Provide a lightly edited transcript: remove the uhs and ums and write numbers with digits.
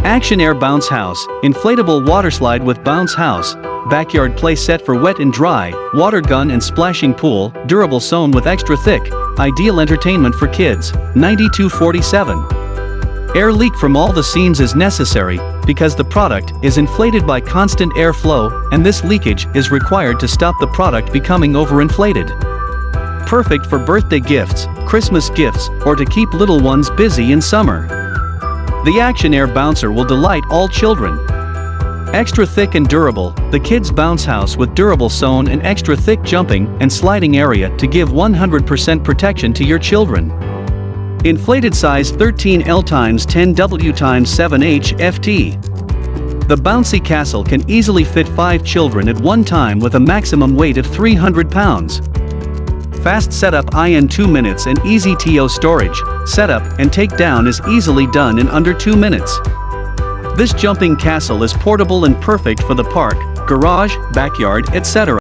Action Air Bounce House, inflatable waterslide with bounce house, backyard play set for wet and dry, water gun and splashing pool, durable sewn with extra thick, ideal entertainment for kids, 9247. Air leak from all the scenes is necessary, because the product is inflated by constant airflow, and this leakage is required to stop the product becoming overinflated. Perfect for birthday gifts, Christmas gifts, or to keep little ones busy in summer. The Action Air Bouncer will delight all children. Extra thick and durable, the kids' bounce house with durable sewn and extra thick jumping and sliding area to give 100% protection to your children. Inflated size 13L x 10W x 7H FT. The bouncy castle can easily fit 5 children at one time with a maximum weight of 300 pounds. Fast setup in 2 minutes and easy TO storage, setup and take down is easily done in under 2 minutes. This jumping castle is portable and perfect for the park, garage, backyard, etc.